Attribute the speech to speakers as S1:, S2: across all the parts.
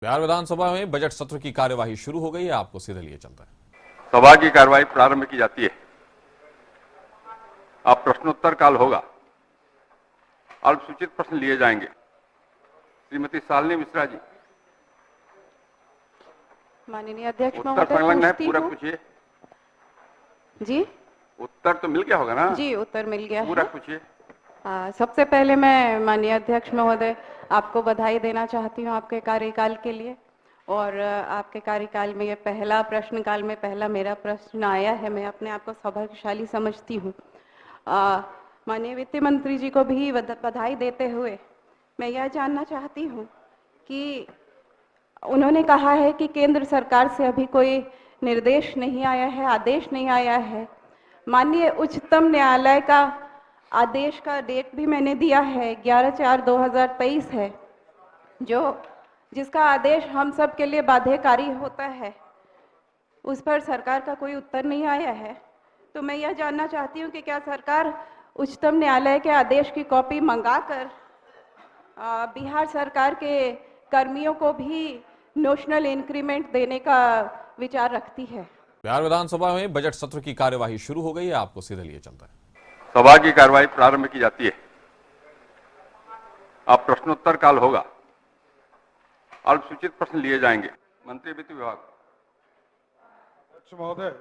S1: बिहार विधानसभा में बजट सत्र की कार्यवाही शुरू हो गई है। आपको सीधे लिए चलता है।
S2: सभा की कार्यवाही प्रारंभ की जाती है। अब प्रश्नोत्तर काल होगा। अल्पसूचित प्रश्न लिए जाएंगे। श्रीमती शालिनी मिश्रा जी।
S3: माननीय अध्यक्ष
S2: उत्तर
S3: महोदय,
S2: संलग्न है,
S3: पूछती
S2: पूरा
S3: हूँ।
S2: पूछिए।
S3: जी,
S2: उत्तर तो मिल गया होगा ना?
S3: जी, उत्तर मिल गया
S2: पूरा
S3: है।
S2: पूछिए।
S3: सबसे पहले मैं माननीय अध्यक्ष महोदय आपको बधाई देना चाहती हूँ आपके कार्यकाल के लिए। और आपके कार्यकाल में ये पहला प्रश्नकाल में पहला मेरा प्रश्न आया है। मैं अपने आप को सौभाग्यशाली समझती हूँ। माननीय वित्त मंत्री जी को भी बधाई देते हुए मैं यह जानना चाहती हूँ कि उन्होंने कहा है कि केंद्र सरकार से अभी कोई निर्देश नहीं आया है, आदेश नहीं आया है। माननीय उच्चतम न्यायालय का आदेश का डेट भी मैंने दिया है, 11/4/2023 है, जिसका आदेश हम सब के लिए बाध्यकारी होता है। उस पर सरकार का कोई उत्तर नहीं आया है। तो मैं यह जानना चाहती हूँ कि क्या सरकार उच्चतम न्यायालय के आदेश की कॉपी मंगाकर बिहार सरकार के कर्मियों को भी नोशनल इंक्रीमेंट देने का विचार रखती है।
S1: बिहार विधानसभा में बजट सत्र की कार्यवाही शुरू हो गई है। आपको सीधे लिए चलता है।
S2: सभा की कार्यवाही प्रारंभ की जाती है। अब प्रश्नोत्तर काल होगा। अल्पसूचित प्रश्न लिए जाएंगे। मंत्री वित्त विभाग।
S4: अध्यक्ष महोदय,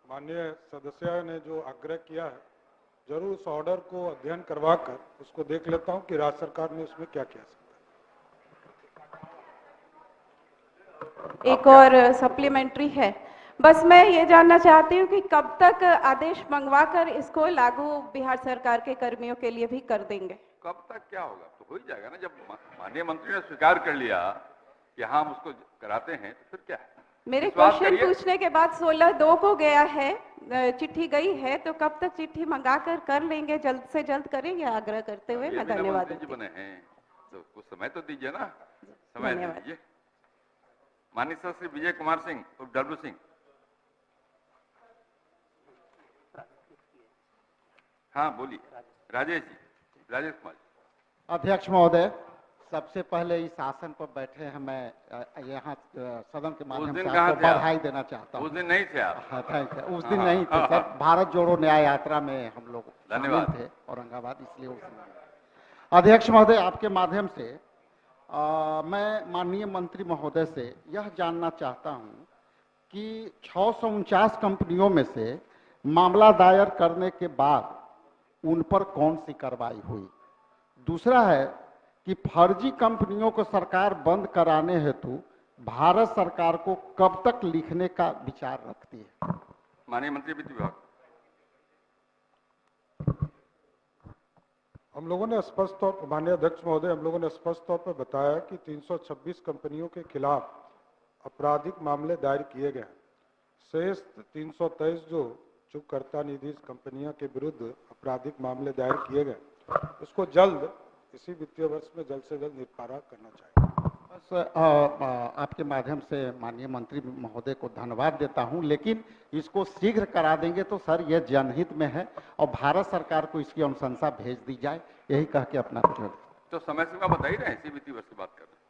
S4: माननीय सदस्य ने जो आग्रह किया है, जरूर उस ऑर्डर को अध्ययन करवाकर उसको देख लेता हूं कि राज्य सरकार ने उसमें क्या किया सकता
S3: है। एक और सप्लीमेंट्री है। बस मैं ये जानना चाहती हूँ कि कब तक आदेश मंगवाकर इसको लागू बिहार सरकार के कर्मियों के लिए भी कर देंगे?
S2: कब तक क्या होगा? तो हो ही जाएगा ना। जब माननीय मंत्री ने स्वीकार कर लिया कि हाँ हम उसको कराते हैं तो फिर क्या है?
S3: मेरे क्वेश्चन पूछने के बाद 16/2 को गया है, चिट्ठी गई है, तो कब तक चिट्ठी मंगाकर कर लेंगे? जल्द से जल्द करेंगे, आग्रह करते हुए मैं धन्यवाद
S2: जी बने हैं तो कुछ समय तो दीजिए ना। समय दीजिए। माननीय सर श्री विजय कुमार सिंह और डब्ल्यू सिंह। हाँ बोलिए। राजेश जी, राजेश कुमार।
S5: अध्यक्ष महोदय, सबसे पहले इस आसन पर बैठे हैं, मैं यहाँ सदन के माध्यम से आपको बधाई देना चाहता हूँ।
S2: उस दिन नहीं थे आप?
S5: हाँ, थैंक यू। उस दिन नहीं थे सर, भारत जोड़ो न्याय यात्रा में हम लोग शामिल थे औरंगाबाद, इसलिए उस दिन। अध्यक्ष महोदय, आपके माध्यम से मैं माननीय मंत्री महोदय से यह जानना चाहता हूँ कि 649 कंपनियों में से मामला दायर करने के बाद उन पर कौन सी कार्रवाई हुई? दूसरा है कि फर्जी कंपनियों को सरकार बंद कराने हेतु भारत सरकार को कब तक लिखने का विचार रखती है?
S2: माननीय मंत्री वित्त विभाग।
S4: हम लोगों ने स्पष्ट तौर पर, माननीय अध्यक्ष महोदय, हम लोगों ने स्पष्ट तौर पर बताया कि 326 कंपनियों के खिलाफ आपराधिक मामले दायर किए गए। शेष 323 जो चूककर्ता निधि कंपनियों के विरुद्ध आपराधिक मामले दायर किए गए, उसको जल्द इसी वित्तीय वर्ष में जल्द से जल्द निपटारा करना चाहिए।
S5: बस आपके माध्यम से माननीय मंत्री महोदय को धन्यवाद देता हूं, लेकिन इसको शीघ्र करा देंगे तो सर यह जनहित में है और भारत सरकार को इसकी अनुशंसा भेज दी जाए, यही कह के अपना
S2: तो समय सीमा बताइए ना, इसी वित्तीय वर्ष की बात करते हैं।